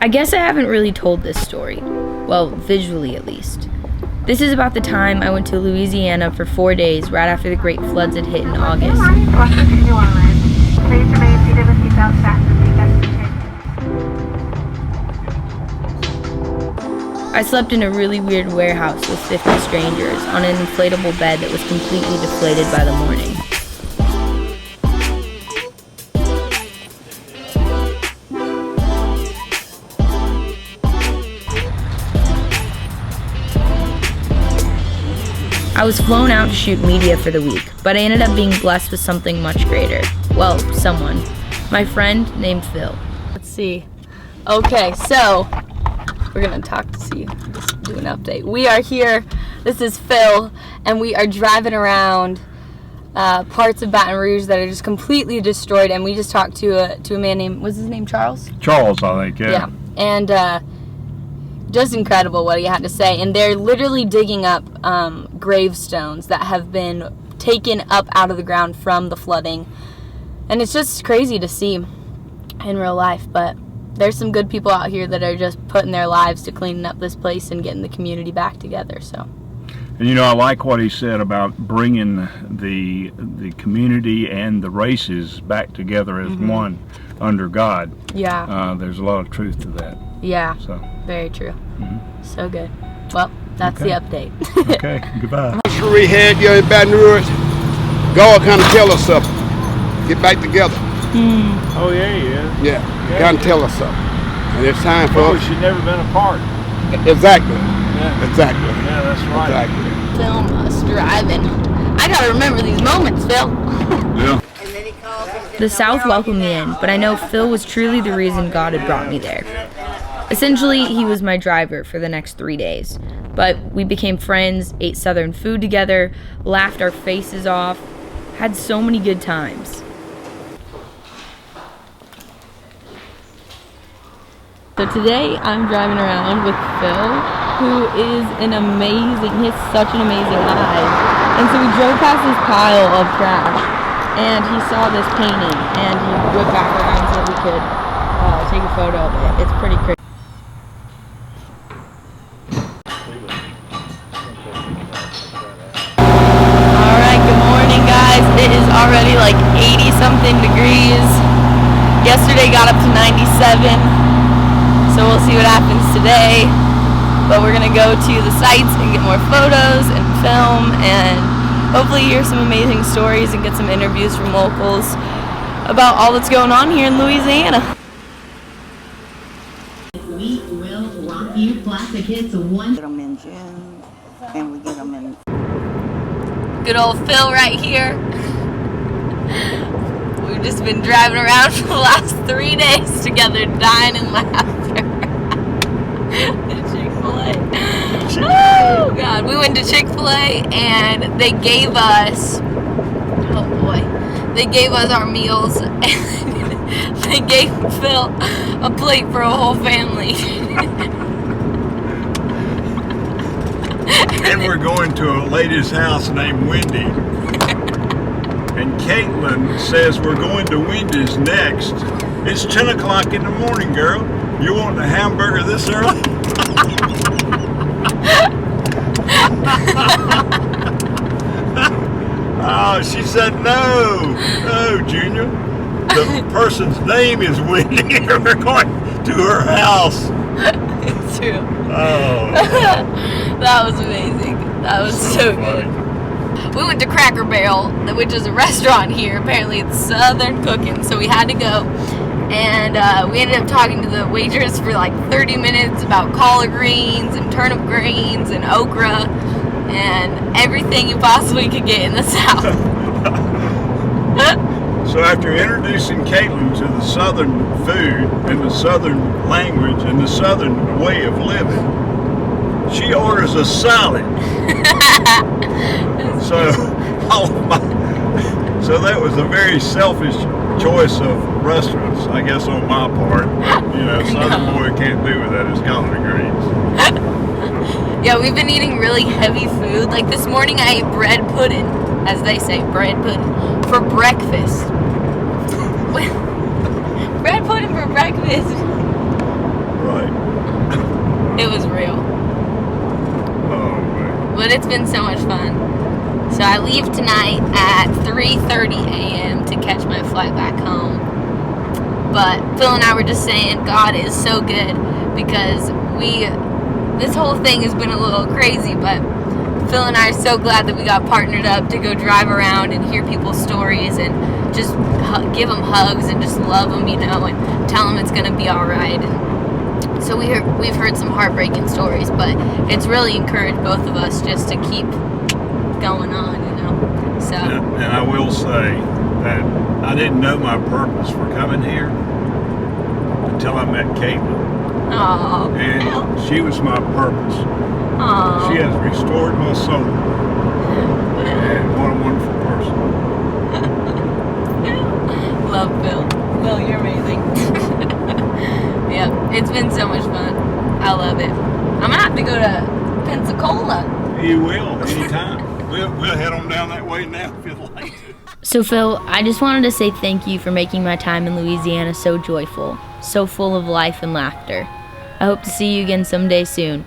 I guess I haven't really told this story. Well, visually at least. This is about the time I went to Louisiana for 4 days right after the Great Floods had hit in August. Welcome to New Orleans. Please remain seated with seatbelts fastened. I slept in a really weird warehouse with 50 strangers on an inflatable bed that was completely deflated by the morning. I was flown out to shoot media for the week, but I ended up being blessed with something much greater. Well, someone. My friend named Phil. Let's see. Okay, so we're gonna talk to see, just do an update. We are here, this is Phil, and we are driving around parts of Baton Rouge that are just completely destroyed, and we just talked to a man named, was his name Charles? Charles, I think, yeah. Yeah, and just incredible what he had to say. And they're literally digging up gravestones that have been taken up out of the ground from the flooding. And it's just crazy to see in real life, but there's some good people out here that are just putting their lives to cleaning up this place and getting the community back together. So. And you know, I like what he said about bringing the community and the races back together as one under God. Yeah. There's a lot of truth to that. Yeah. So. Very true. So good. Well, that's the update. Okay. Goodbye. We had you in Baton Rouge. God kind of tell us something. Get back together. Oh yeah. Yeah. Kind of tell us something. And it's time for us. She'd never been apart. Exactly. Yeah. Exactly. Yeah, that's right. Exactly. Film us driving. I gotta remember these moments, Phil. Yeah. The South welcomed me in, but I know Phil was truly the reason God had brought me there. Essentially, he was my driver for the next 3 days. But we became friends, ate Southern food together, laughed our faces off, had so many good times. So today I'm driving around with Phil, who is he has such an amazing eye. And so we drove past this pile of trash, and he saw this painting, and he whipped back around so we could take a photo of it. It's pretty crazy. Alright, good morning guys. It is already like 80 something degrees. Yesterday got up to 97. So we'll see what happens today, but we're gonna go to the sites and get more photos and film and hopefully hear some amazing stories and get some interviews from locals about all that's going on here in Louisiana. We will rock you classic hits one. Get them in June, and we get them in. Good old Phil right here. We've just been driving around for the last 3 days together, dying in laughter. Chick-fil-A. Oh God, we went to Chick-fil-A and they gave us, they gave us our meals and they gave Phil a plate for a whole family. And we're going to a lady's house named Wendy. And Caitlin says we're going to Wendy's next. It's 10 o'clock in the morning, girl. You want a hamburger this early? Oh, she said no. No, Junior. The person's name is Wendy. We're going to her house. It's true. Oh. That was amazing. That was so good. We went to Cracker Barrel, which is a restaurant here. Apparently it's Southern cooking, so we had to go. And we ended up talking to the waitress for like 30 minutes about collard greens and turnip greens and okra and everything you possibly could get in the South. So after introducing Caitlin to the Southern food and the Southern language and the Southern way of living, she orders a salad. So that was a very selfish choice of restaurants, I guess, on my part. You know, Southern boy can't do without his collard greens. Yeah, we've been eating really heavy food. Like this morning I ate bread pudding, as they say, bread pudding, for breakfast. Bread pudding for breakfast. right. It was real. Oh, man. But it's been so much fun. So I leave tonight at 3:30 a.m. to catch my flight back home. But Phil and I were just saying God is so good because this whole thing has been a little crazy, but Phil and I are so glad that we got partnered up to go drive around and hear people's stories and just give them hugs and just love them, and tell them it's going to be all right. And so we've heard some heartbreaking stories, but it's really encouraged both of us just to keep going on, So. And I will say that I didn't know my purpose for coming here until I met Caitlin. Oh. And she was my purpose. Oh. She has restored my soul. And what a wonderful person. Love Phil. Phil, you're amazing. Yeah, it's been so much fun. I love it. I'm gonna have to go to Pensacola. You will, anytime. We'll head on down that way now if you'd like to. So Phil, I just wanted to say thank you for making my time in Louisiana so joyful, so full of life and laughter. I hope to see you again someday soon.